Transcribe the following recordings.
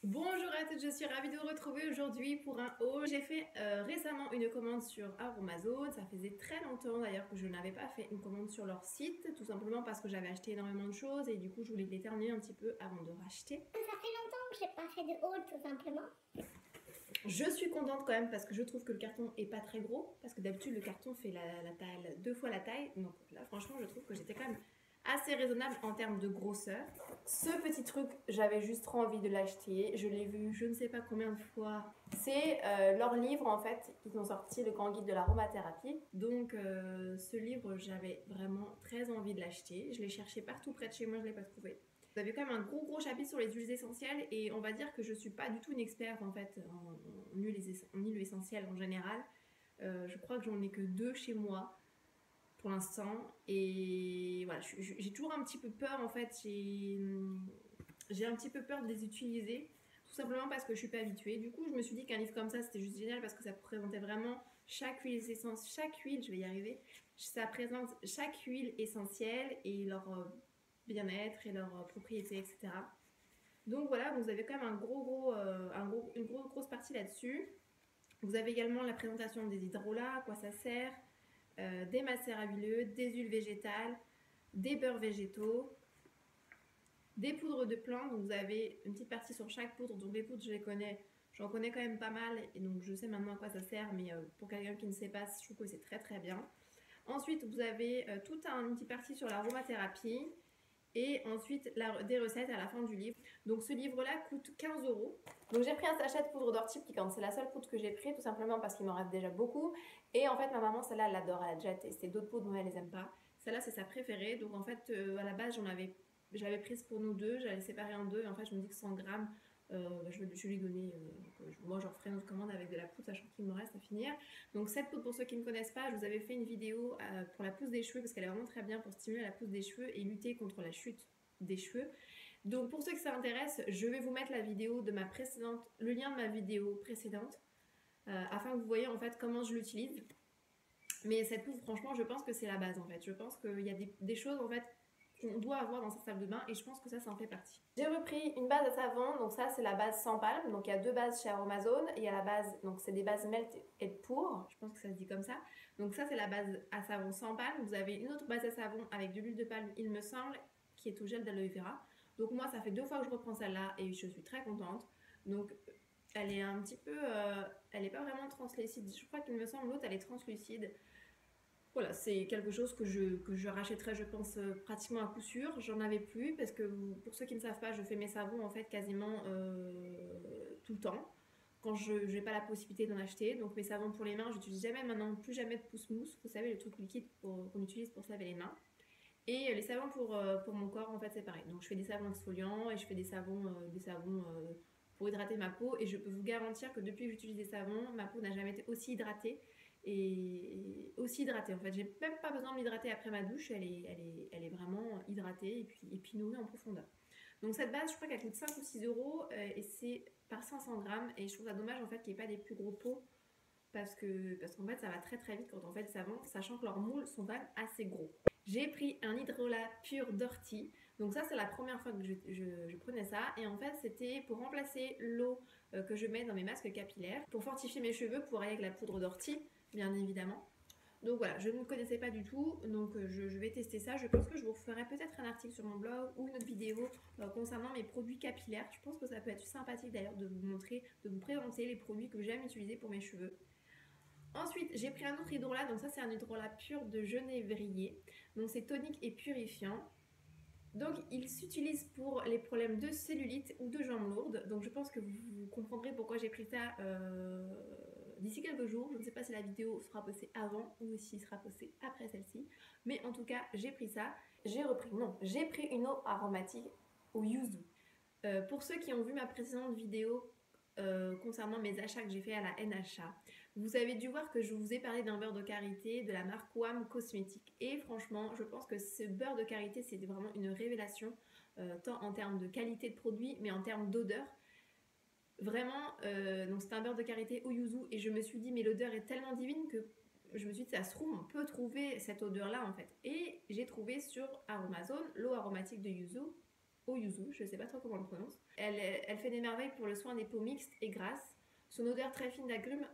Bonjour à toutes, je suis ravie de vous retrouver aujourd'hui pour un haul. J'ai fait récemment une commande sur Amazon, ça faisait très longtemps d'ailleurs que je n'avais pas fait une commande sur leur site, tout simplement parce que j'avais acheté énormément de choses et du coup je voulais les terminer un petit peu avant de racheter. Ça fait longtemps que j'ai pas fait de haul tout simplement. Je suis contente quand même parce que je trouve que le carton est pas très gros, parce que d'habitude le carton fait la taille, deux fois la taille, donc là franchement je trouve que j'étais quand même assez raisonnable en termes de grosseur. Ce petit truc, j'avais juste trop envie de l'acheter, je l'ai vu je ne sais pas combien de fois. C'est leur livre en fait, ils ont sorti le grand guide de l'aromathérapie, donc ce livre j'avais vraiment très envie de l'acheter, je l'ai cherché partout près de chez moi, je ne l'ai pas trouvé. Vous avez quand même un gros chapitre sur les huiles essentielles et on va dire que je suis pas du tout une experte en fait en huiles essentielles en général. Je crois que j'en ai que deux chez moi pour l'instant et voilà, j'ai toujours un petit peu peur en fait, j'ai un petit peu peur de les utiliser tout simplement parce que je suis pas habituée. Du coup, je me suis dit qu'un livre comme ça c'était juste génial parce que ça présentait vraiment chaque huile essentielle, chaque huile, je vais y arriver, ça présente chaque huile essentielle et leur bien-être et leurs propriétés, etc. Donc voilà, vous avez quand même une grosse partie là-dessus. Vous avez également la présentation des hydrolats, à quoi ça sert, des macérats huileux, des huiles végétales, des beurres végétaux, des poudres de plantes. Donc vous avez une petite partie sur chaque poudre. Donc les poudres, je les connais, j'en connais quand même pas mal et donc je sais maintenant à quoi ça sert. Mais pour quelqu'un qui ne sait pas, je trouve que c'est très bien. Ensuite, vous avez toute une petite partie sur l'aromathérapie et ensuite des recettes à la fin du livre. Donc ce livre-là coûte 15 euros. Donc j'ai pris un sachet de poudre d'ortie piquante, c'est la seule poudre que j'ai pris tout simplement parce qu'il m'en reste déjà beaucoup. Et en fait ma maman celle-là elle l'adore, elle a déjà testé d'autres poudres mais elle les aime pas. Celle-là c'est sa préférée, donc en fait à la base je l'avais prise pour nous deux, j'allais séparer en deux et en fait je me dis que 100 grammes je vais lui donner, moi je referai une autre commande avec de la poudre sachant qu'il me reste à finir. Donc cette poudre pour ceux qui ne connaissent pas, je vous avais fait une vidéo pour la pousse des cheveux parce qu'elle est vraiment très bien pour stimuler la pousse des cheveux et lutter contre la chute des cheveux. Donc pour ceux que ça intéresse, je vais vous mettre la vidéo de le lien de ma vidéo précédente afin que vous voyez en fait comment je l'utilise. Mais cette poudre, franchement, je pense que c'est la base en fait. Je pense qu'il y a des choses en fait qu'on doit avoir dans sa salle de bain et je pense que ça en fait partie. J'ai repris une base à savon, donc ça c'est la base sans palme, donc il y a deux bases chez Aromazone, il y a la base, donc c'est des bases melt et pour, je pense que ça se dit comme ça, donc ça c'est la base à savon sans palme, vous avez une autre base à savon avec de l'huile de palme il me semble, qui est au gel d'aloe vera, donc moi ça fait 2 fois que je reprends celle-là et je suis très contente, donc elle est un petit peu, elle est pas vraiment translucide, je crois qu'il me semble l'autre elle est translucide. Voilà, c'est quelque chose que je rachèterai, je pense, pratiquement à coup sûr. J'en avais plus parce que pour ceux qui ne savent pas, je fais mes savons en fait quasiment tout le temps quand je n'ai pas la possibilité d'en acheter. Donc mes savons pour les mains, j'utilise jamais maintenant, plus jamais de pousse-mousse. Vous savez, le truc liquide qu'on utilise pour se laver les mains. Et les savons pour mon corps, en fait, c'est pareil. Donc je fais des savons exfoliants et je fais des savons pour hydrater ma peau. Et je peux vous garantir que depuis que j'utilise des savons, ma peau n'a jamais été aussi hydratée et aussi hydratée. En fait, j'ai même pas besoin de m'hydrater après ma douche, elle est vraiment hydratée et puis nourrie en profondeur. Donc cette base, je crois qu'elle coûte 5 ou 6 euros et c'est par 500 grammes. Et je trouve ça dommage en fait qu'il n'y ait pas des plus gros pots parce qu'en fait ça va très vite quand on fait le savon, sachant que leurs moules sont quand même assez gros. J'ai pris un hydrolat pur d'ortie. Donc ça c'est la première fois que je prenais ça et en fait c'était pour remplacer l'eau que je mets dans mes masques capillaires, pour fortifier mes cheveux, pour aller avec la poudre d'ortie bien évidemment. Donc voilà, je ne connaissais pas du tout, donc je vais tester ça. Je pense que je vous ferai peut-être un article sur mon blog ou une autre vidéo concernant mes produits capillaires. Je pense que ça peut être sympathique d'ailleurs de vous montrer, de vous présenter les produits que j'aime utiliser pour mes cheveux. Ensuite, j'ai pris un autre hydrolat, donc ça c'est un hydrolat pur de genévrier. Donc c'est tonique et purifiant. Donc il s'utilise pour les problèmes de cellulite ou de jambes lourdes. Donc je pense que vous comprendrez pourquoi j'ai pris ça d'ici quelques jours. Je ne sais pas si la vidéo sera postée avant ou si sera postée après celle-ci. Mais en tout cas, j'ai pris ça. J'ai pris une eau aromatique au yuzu. Pour ceux qui ont vu ma précédente vidéo concernant mes achats que j'ai fait à la NHA, vous avez dû voir que je vous ai parlé d'un beurre de karité de la marque WAM Cosmétique. Et franchement, je pense que ce beurre de karité, c'est vraiment une révélation, tant en termes de qualité de produit, mais en termes d'odeur. Vraiment, donc c'est un beurre de karité au yuzu, et je me suis dit, mais l'odeur est tellement divine que je me suis dit, ça se trouve, on peut trouver cette odeur-là en fait. Et j'ai trouvé sur Amazon l'eau aromatique de yuzu au yuzu, je sais pas trop comment on le prononce. Elle fait des merveilles pour le soin des peaux mixtes et grasses. Son odeur très fine d'agrumes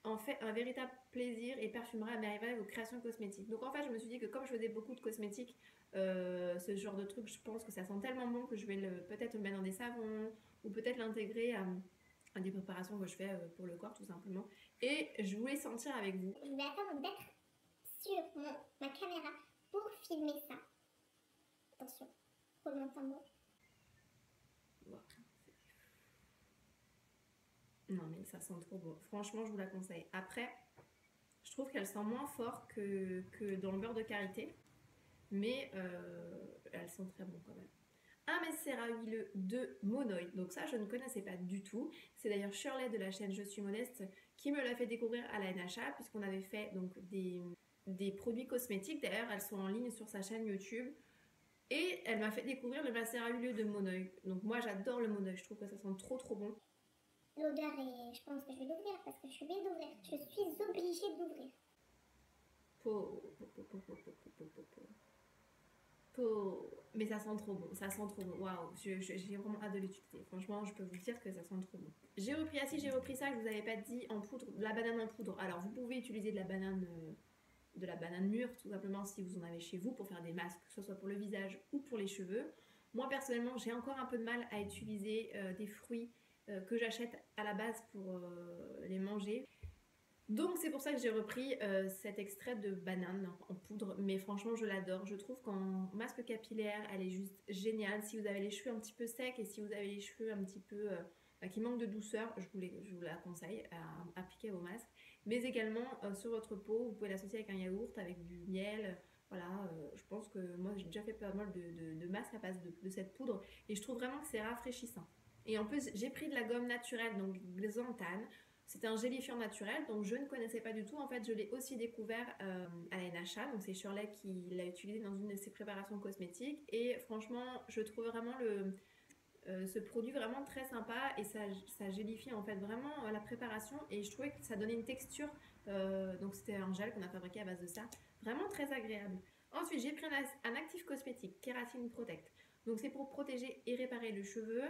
en fait un véritable plaisir et parfumera à merveille vos créations cosmétiques. Donc en fait, je me suis dit que comme je faisais beaucoup de cosmétiques, ce genre de truc, je pense que ça sent tellement bon que je vais peut-être le mettre dans des savons ou peut-être l'intégrer à des préparations que je fais pour le corps tout simplement. Et je voulais sentir avec vous. Je vais attendre d'être sur ma caméra pour filmer ça. Attention, pour le tambour. Non mais ça sent trop bon. Franchement, je vous la conseille. Après, je trouve qu'elle sent moins fort que dans le beurre de karité. Mais elles sont très bon quand même. Un mascara huileux de Monoï. Donc ça, je ne connaissais pas du tout. C'est d'ailleurs Shirley de la chaîne Je suis modeste qui me l'a fait découvrir à la NHA puisqu'on avait fait donc des produits cosmétiques. D'ailleurs, elles sont en ligne sur sa chaîne YouTube. Et elle m'a fait découvrir le mascara huileux de Monoï. Donc moi, j'adore le Monoï. Je trouve que ça sent trop trop bon. L'odeur est... Je pense que je vais l'ouvrir parce que je vais l'ouvrir. Je suis obligée d'ouvrir. Mais ça sent trop bon, ça sent trop bon. Waouh, j'ai vraiment hâte de l'utiliser. Franchement, je peux vous dire que ça sent trop bon. J'ai repris ça, je vous avais pas dit, en poudre, de la banane en poudre. Alors, vous pouvez utiliser de la banane mûre, tout simplement, si vous en avez chez vous, pour faire des masques, que ce soit pour le visage ou pour les cheveux. Moi, personnellement, j'ai encore un peu de mal à utiliser des fruits que j'achète à la base pour les manger. Donc c'est pour ça que j'ai repris cet extrait de banane en poudre, mais franchement je l'adore. Je trouve qu'en masque capillaire, elle est juste géniale. Si vous avez les cheveux un petit peu secs et si vous avez les cheveux un petit peu qui manquent de douceur, je vous la conseille à appliquer vos masques. Mais également sur votre peau, vous pouvez l'associer avec un yaourt, avec du miel. Voilà, je pense que moi j'ai déjà fait pas mal de masques à base de cette poudre et je trouve vraiment que c'est rafraîchissant. Et en plus j'ai pris de la gomme naturelle, donc Xanthane. C'est un gélifiant naturel, donc je ne connaissais pas du tout. En fait, je l'ai aussi découvert à la NHA, donc c'est Shirley qui l'a utilisé dans une de ses préparations cosmétiques. Et franchement, je trouve vraiment ce produit vraiment très sympa et ça gélifie en fait vraiment la préparation. Et je trouvais que ça donnait une texture, donc c'était un gel qu'on a fabriqué à base de ça, vraiment très agréable. Ensuite, j'ai pris un actif cosmétique, Kératine Protect. Donc c'est pour protéger et réparer le cheveu.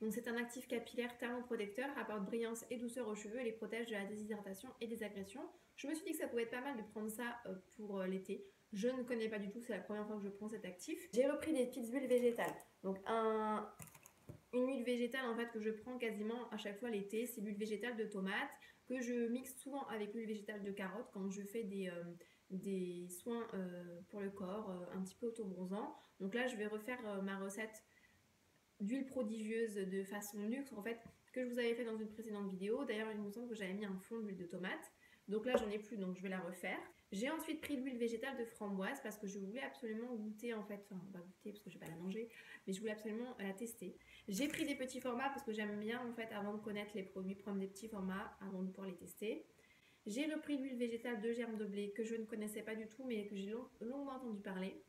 Donc c'est un actif capillaire thermoprotecteur, apporte brillance et douceur aux cheveux et les protège de la déshydratation et des agressions. Je me suis dit que ça pouvait être pas mal de prendre ça pour l'été. Je ne connais pas du tout, c'est la première fois que je prends cet actif. J'ai repris des petites huiles végétales. Donc une huile végétale en fait que je prends quasiment à chaque fois l'été, c'est l'huile végétale de tomate que je mixe souvent avec l'huile végétale de carotte quand je fais des soins pour le corps, un petit peu auto-bronzant. Donc là je vais refaire ma recette d'huile prodigieuse de façon luxe en fait que je vous avais fait dans une précédente vidéo. D'ailleurs il me semble que j'avais mis un fond d'huile de tomate, donc là j'en ai plus, donc je vais la refaire. J'ai ensuite pris l'huile végétale de framboise parce que je voulais absolument goûter en fait, enfin pas goûter parce que je vais pas la manger, mais je voulais absolument la tester. J'ai pris des petits formats parce que j'aime bien en fait avant de connaître les produits prendre des petits formats avant de pouvoir les tester. J'ai repris l'huile végétale de germe de blé que je ne connaissais pas du tout mais que j'ai longuement entendu parler.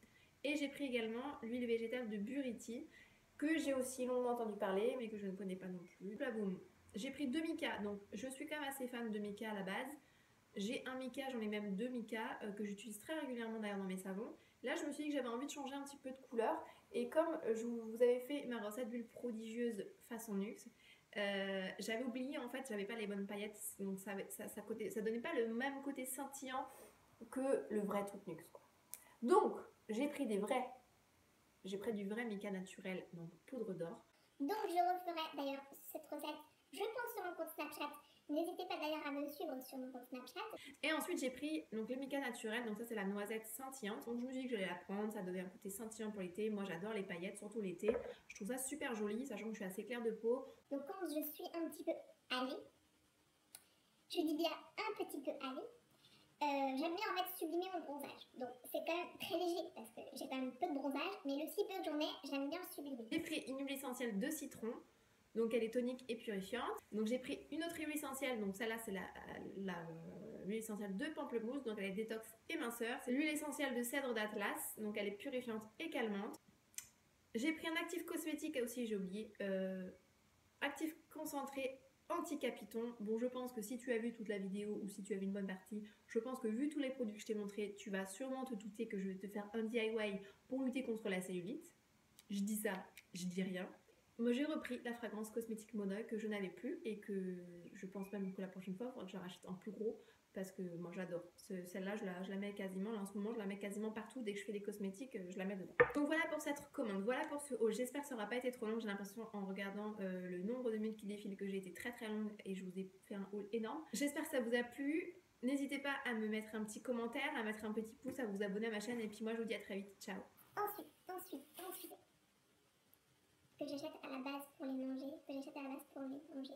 Et j'ai pris également l'huile végétale de Buriti que j'ai aussi longuement entendu parler mais que je ne connais pas non plus. Là, boum. J'ai pris 2 mica, donc je suis quand même assez fan de mica à la base. J'ai un mica, j'en ai même 2 mica que j'utilise très régulièrement d'ailleurs dans mes savons. Là je me suis dit que j'avais envie de changer un petit peu de couleur et comme je vous avais fait ma recette d'huile prodigieuse façon luxe, j'avais oublié en fait, j'avais pas les bonnes paillettes, donc ça donnait pas le même côté scintillant que le vrai truc luxe quoi. Donc j'ai pris du vrai mica naturel, donc poudre d'or. Donc je referai d'ailleurs cette recette, je pense, sur mon compte Snapchat. N'hésitez pas d'ailleurs à me suivre sur mon compte Snapchat. Et ensuite j'ai pris donc le mica naturel, donc ça c'est la noisette scintillante. Donc je me suis dit que j'allais la prendre, ça donnait un côté scintillant pour l'été. Moi j'adore les paillettes, surtout l'été. Je trouve ça super joli, sachant que je suis assez claire de peau. Donc quand je suis un petit peu allée, je dis bien un petit peu allée, j'aime bien en fait sublimer mon bronzage. Donc c'est quand même très léger parce que j'ai quand même peu de bronzage, mais le si peu que j'en ai, j'aime bien le sublimer. J'ai pris une huile essentielle de citron. Donc elle est tonique et purifiante. Donc j'ai pris une autre huile essentielle, donc celle-là c'est l'huile essentielle de pamplemousse, donc elle est détox et minceur. C'est l'huile essentielle de cèdre d'Atlas, donc elle est purifiante et calmante. J'ai pris un actif cosmétique aussi, j'ai oublié, actif concentré anti-capiton. Bon, je pense que si tu as vu toute la vidéo ou si tu as vu une bonne partie, je pense que vu tous les produits que je t'ai montrés, tu vas sûrement te douter que je vais te faire un DIY pour lutter contre la cellulite. je dis ça, je dis rien. Moi j'ai repris la fragrance cosmétique Monoeil que je n'avais plus et que je pense même que la prochaine fois il faudra que je la rachète en plus gros parce que moi j'adore. Celle-là je la mets quasiment, là en ce moment je la mets quasiment partout, dès que je fais des cosmétiques je la mets dedans. Donc voilà pour cette commande, voilà pour ce haul. J'espère que ça n'aura pas été trop long, j'ai l'impression en regardant le nombre de minutes qui défilent que j'ai été très très longue et je vous ai fait un haul énorme. J'espère que ça vous a plu. N'hésitez pas à me mettre un petit commentaire, à mettre un petit pouce, à vous abonner à ma chaîne et puis moi je vous dis à très vite. Ciao. Ensuite, que j'achète à la base pour les manger, que j'achète à la base pour les manger.